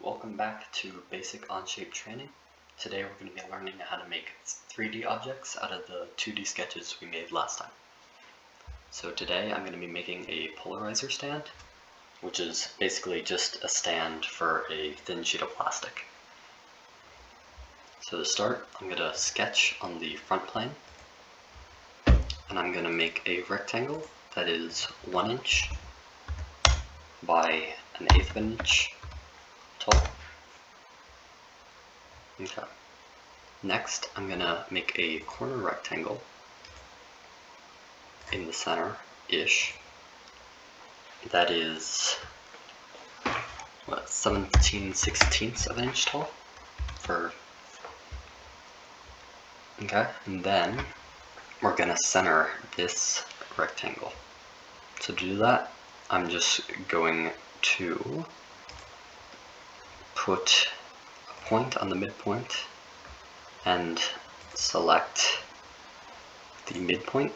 Welcome back to basic Onshape training. Today we're going to be learning how to make 3D objects out of the 2D sketches we made last time. So today I'm going to be making a polarizer stand, which is basically just a stand for a thin sheet of plastic. So to start, I'm going to sketch on the front plane, and I'm going to make a rectangle that is 1 inch by 1/8 of an inch tall. Okay. Next, I'm going to make a corner rectangle in the center-ish that is 17/16 of an inch tall. Okay, and then we're going to center this rectangle. So to do that, I'm just going to put a point on the midpoint and select the midpoint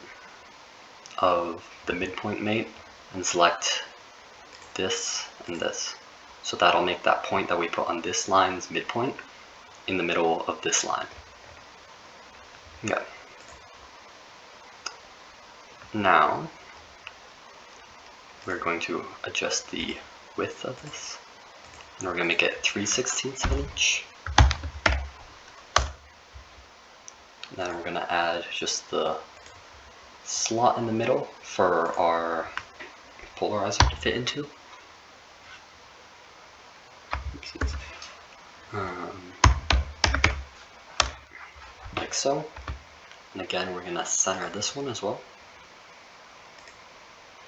of the midpoint mate and select this and this. So that'll make that point that we put on this line's midpoint in the middle of this line. Okay. Now we're going to adjust the width of this, and we're going to make it 3/16 of an inch. And then we're going to add just the slot in the middle for our polarizer to fit into. Like so. And again, we're going to center this one as well.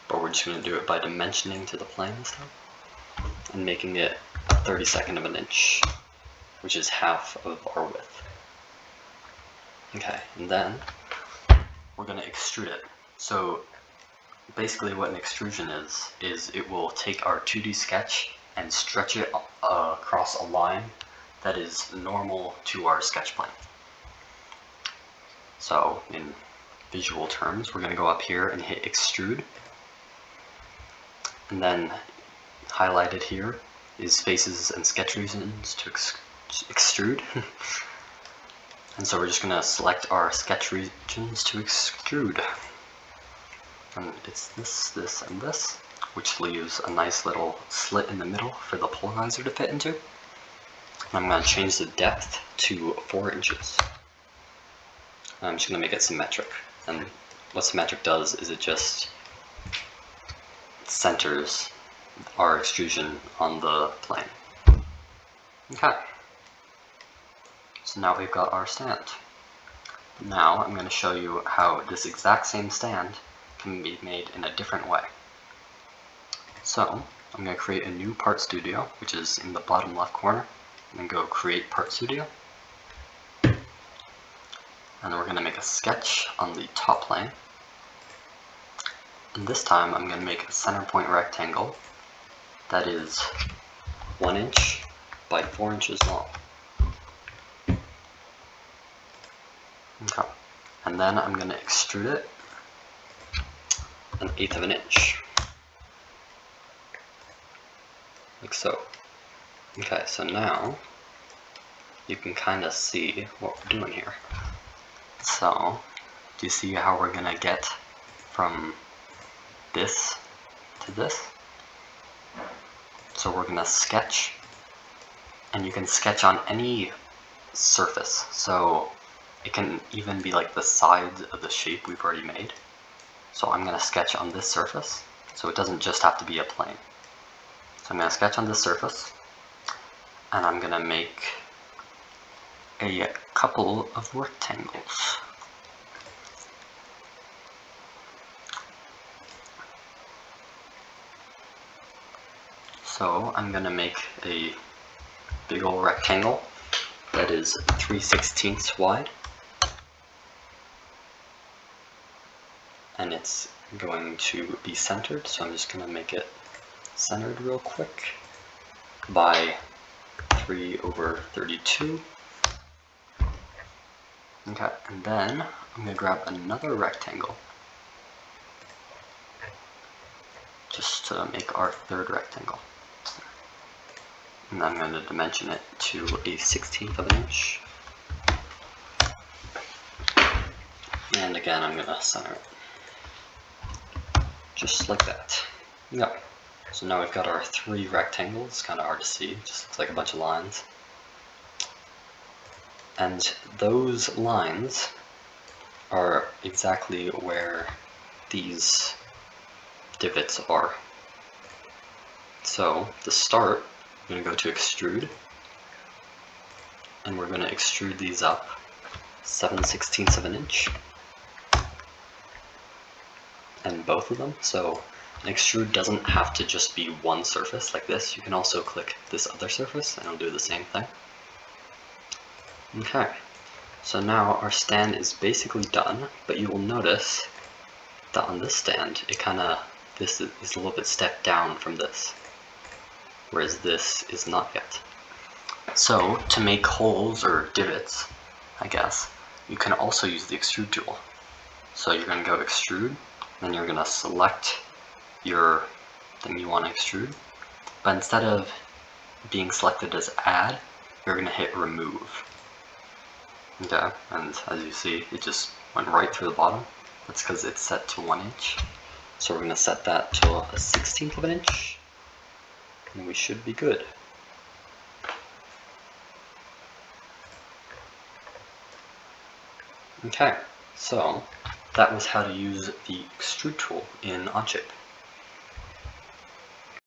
But we're just going to do it by dimensioning to the plane this time and making it 1/32 of an inch, which is half of our width. Okay, and then we're going to extrude it. So basically what an extrusion is it will take our 2D sketch and stretch it across a line that is normal to our sketch plane. So in visual terms, we're going to go up here and hit extrude, and then highlighted here is faces and sketch regions to extrude. And so we're just going to select our sketch regions to extrude. And it's this, and this, which leaves a nice little slit in the middle for the polarizer to fit into. And I'm going to change the depth to 4 inches. I'm just going to make it symmetric. And what symmetric does is it just centers our extrusion on the plane. Okay. So now we've got our stand. Now I'm going to show you how this exact same stand can be made in a different way. So I'm going to create a new part studio, which is in the bottom left corner, and then go create part studio. And then we're going to make a sketch on the top plane. And this time I'm going to make a center point rectangle that is 1 inch by 4 inches long. Okay. And then I'm going to extrude it 1/8 of an inch. Like so. Okay, so now you can kind of see what we're doing here. So, do you see how we're going to get from this to this? So we're going to sketch, and you can sketch on any surface. So it can even be like the sides of the shape we've already made. So I'm going to sketch on this surface, so it doesn't just have to be a plane. So I'm going to sketch on this surface, and I'm going to make a couple of rectangles. So I'm going to make a big old rectangle that is 3/16 wide, and it's going to be centered, so I'm just going to make it centered real quick by 3/32. Okay, and then I'm going to grab another rectangle just to make our third rectangle. And I'm going to dimension it to a 1/16 of an inch. And again, I'm going to center it. Just like that. Yep. So now we've got our 3 rectangles, kind of hard to see, just looks like a bunch of lines. And those lines are exactly where these divots are. So to start, I'm going to go to extrude, and we're going to extrude these up 7/16 of an inch, and both of them. So an extrude doesn't have to just be one surface like this. You can also click this other surface and it'll do the same thing. Okay, so now our stand is basically done, but you will notice that on this stand, this is a little bit stepped down from this, whereas this is not yet. So to make holes or divots, I guess, you can also use the extrude tool. So you're going to go extrude, then you're going to select your thing you want to extrude, but instead of being selected as add, you're going to hit remove. Okay, and as you see, it just went right through the bottom. That's because it's set to 1 inch. So we're going to set that to a 1/16 of an inch, and we should be good. Okay, so that was how to use the extrude tool in Onshape.